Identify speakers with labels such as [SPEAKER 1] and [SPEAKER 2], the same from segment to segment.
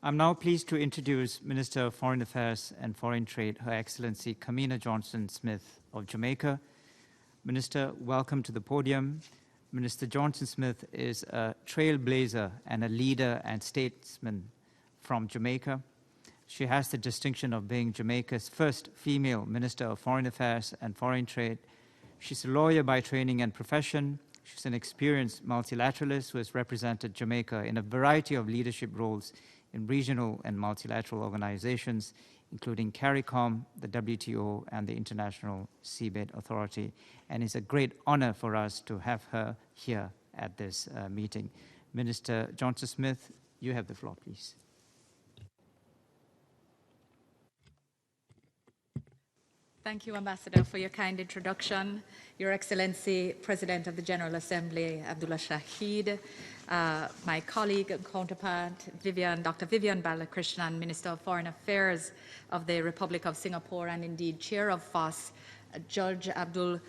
[SPEAKER 1] I'm now pleased to introduce Minister of Foreign Affairs and Foreign Trade, Her Excellency Kamina Johnson-Smith of Jamaica. Minister, welcome to the podium. Minister Johnson-Smith is a trailblazer and a leader and statesman from Jamaica. She has the distinction of being Jamaica's first female Minister of Foreign Affairs and Foreign Trade. She's a lawyer by training and profession. She's an experienced multilateralist who has represented Jamaica in a variety of leadership roles in regional and multilateral organizations, including CARICOM, the WTO, and the International Seabed Authority. And it's a great honor for us to have her here at this meeting. Minister Johnson-Smith, you have the floor, please.
[SPEAKER 2] Thank you, Ambassador, for your kind introduction. Your Excellency, President of the General Assembly, Abdullah Shahid, my colleague and counterpart, Dr. Vivian Balakrishnan, Minister of Foreign Affairs of the Republic of Singapore, and indeed Chair of FOSS, Judge Abdul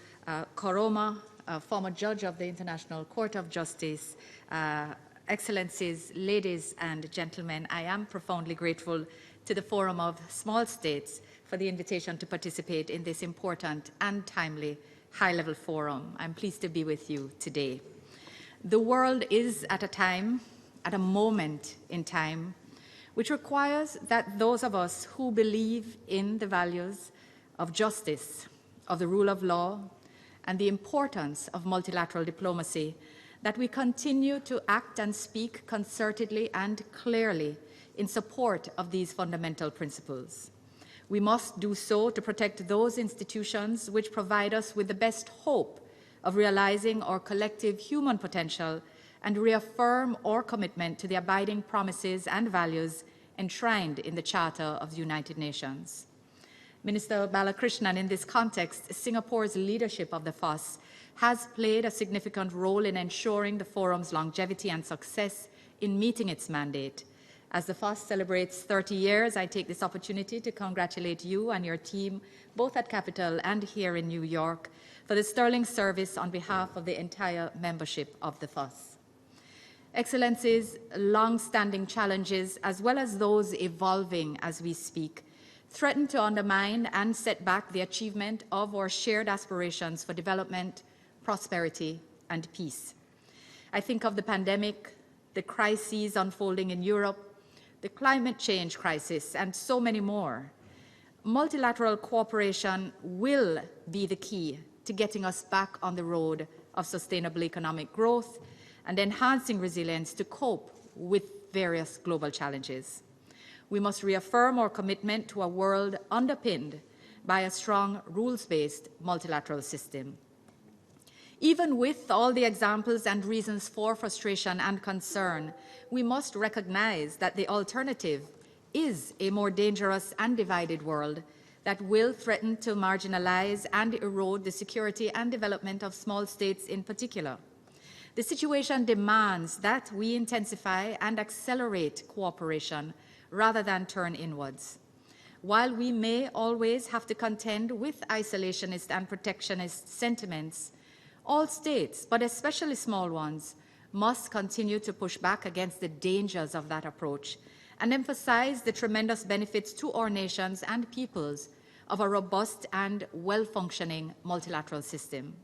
[SPEAKER 2] Koroma, former Judge of the International Court of Justice, Excellencies, ladies and gentlemen, I am profoundly grateful to the Forum of Small States for the invitation to participate in this important and timely high-level forum. I'm pleased to be with you today. The world is at a moment in time, which requires that those of us who believe in the values of justice, of the rule of law, and the importance of multilateral diplomacy, that we continue to act and speak concertedly and clearly in support of these fundamental principles. We must do so to protect those institutions which provide us with the best hope of realizing our collective human potential and reaffirm our commitment to the abiding promises and values enshrined in the Charter of the United Nations. Minister Balakrishnan, in this context, Singapore's leadership of the FOSS has played a significant role in ensuring the forum's longevity and success in meeting its mandate. As the FOSS celebrates 30 years, I take this opportunity to congratulate you and your team, both at Capitol and here in New York, for the sterling service on behalf of the entire membership of the FOSS. Excellencies, long-standing challenges, as well as those evolving as we speak, threaten to undermine and set back the achievement of our shared aspirations for development, prosperity, and peace. I think of the pandemic, the crises unfolding in Europe, the climate change crisis, and so many more. Multilateral cooperation will be the key to getting us back on the road of sustainable economic growth and enhancing resilience to cope with various global challenges. We must reaffirm our commitment to a world underpinned by a strong rules-based multilateral system. Even with all the examples and reasons for frustration and concern, we must recognize that the alternative is a more dangerous and divided world that will threaten to marginalize and erode the security and development of small states in particular. The situation demands that we intensify and accelerate cooperation rather than turn inwards. While we may always have to contend with isolationist and protectionist sentiments, all states, but especially small ones, must continue to push back against the dangers of that approach and emphasize the tremendous benefits to our nations and peoples of a robust and well-functioning multilateral system.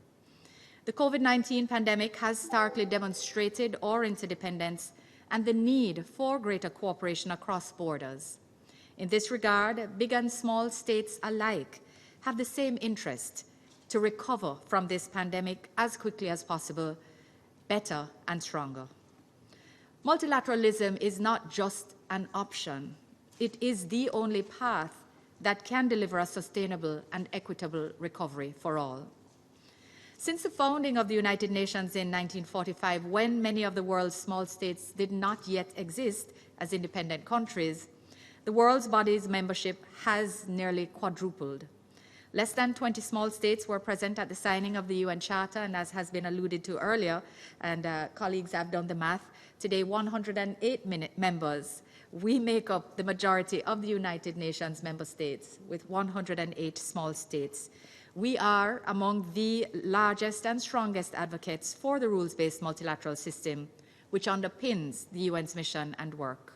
[SPEAKER 2] The COVID-19 pandemic has starkly demonstrated our interdependence and the need for greater cooperation across borders. In this regard, big and small states alike have the same interest to recover from this pandemic as quickly as possible, better and stronger. Multilateralism is not just an option. It is the only path that can deliver a sustainable and equitable recovery for all. Since the founding of the United Nations in 1945, when many of the world's small states did not yet exist as independent countries, the world's body's membership has nearly quadrupled. Less than 20 small states were present at the signing of the UN Charter, and as has been alluded to earlier, and colleagues have done the math, today 108 members. We make up the majority of the United Nations member states with 108 small states. We are among the largest and strongest advocates for the rules-based multilateral system, which underpins the UN's mission and work.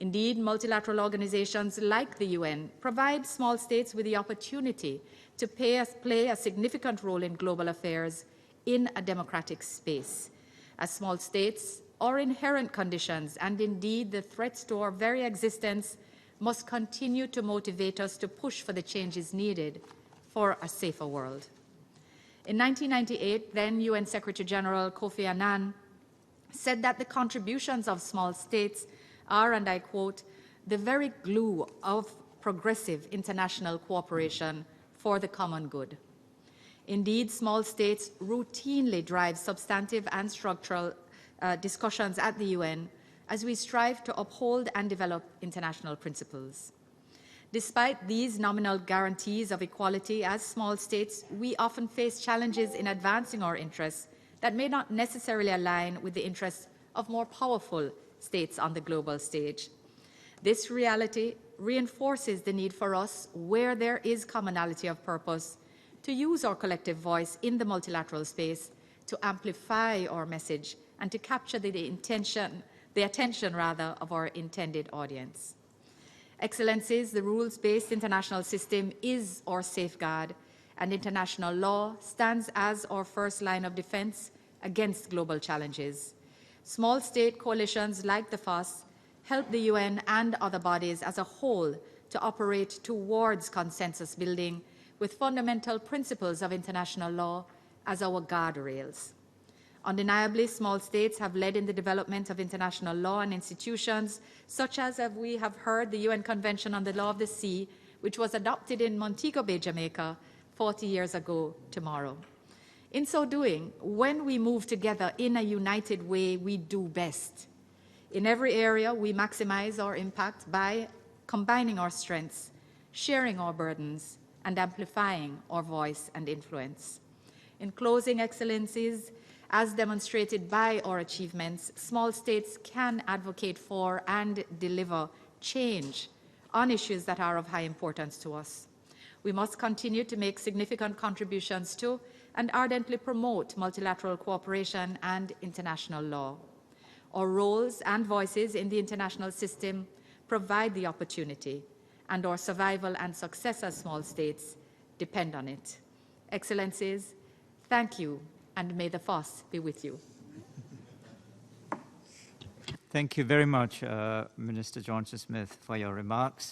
[SPEAKER 2] Indeed, multilateral organizations like the UN provide small states with the opportunity to play a significant role in global affairs in a democratic space. As small states, our inherent conditions and indeed the threats to our very existence must continue to motivate us to push for the changes needed for a safer world. In 1998, then UN Secretary General Kofi Annan said that the contributions of small states are, and I quote, the very glue of progressive international cooperation for the common good. Indeed, small states routinely drive substantive and structural discussions at the UN as we strive to uphold and develop international principles. Despite these nominal guarantees of equality as small states, we often face challenges in advancing our interests that may not necessarily align with the interests of more powerful states on the global stage. This reality reinforces the need for us, where there is commonality of purpose, to use our collective voice in the multilateral space to amplify our message and to capture the attention of our intended audience. Excellencies, the rules-based international system is our safeguard, and international law stands as our first line of defense against global challenges. Small state coalitions like the FOSS help the UN and other bodies as a whole to operate towards consensus building with fundamental principles of international law as our guardrails. Undeniably, small states have led in the development of international law and institutions, such as we have heard, the UN Convention on the Law of the Sea, which was adopted in Montego Bay, Jamaica, 40 years ago tomorrow. In so doing, when we move together in a united way, we do best. In every area, we maximize our impact by combining our strengths, sharing our burdens, and amplifying our voice and influence. In closing, Excellencies, as demonstrated by our achievements, small states can advocate for and deliver change on issues that are of high importance to us. We must continue to make significant contributions to and ardently promote multilateral cooperation and international law. Our roles and voices in the international system provide the opportunity, and our survival and success as small states depend on it. Excellencies, thank you, and may the FOSS be with you.
[SPEAKER 1] Thank you very much, Minister Johnson-Smith, for your remarks.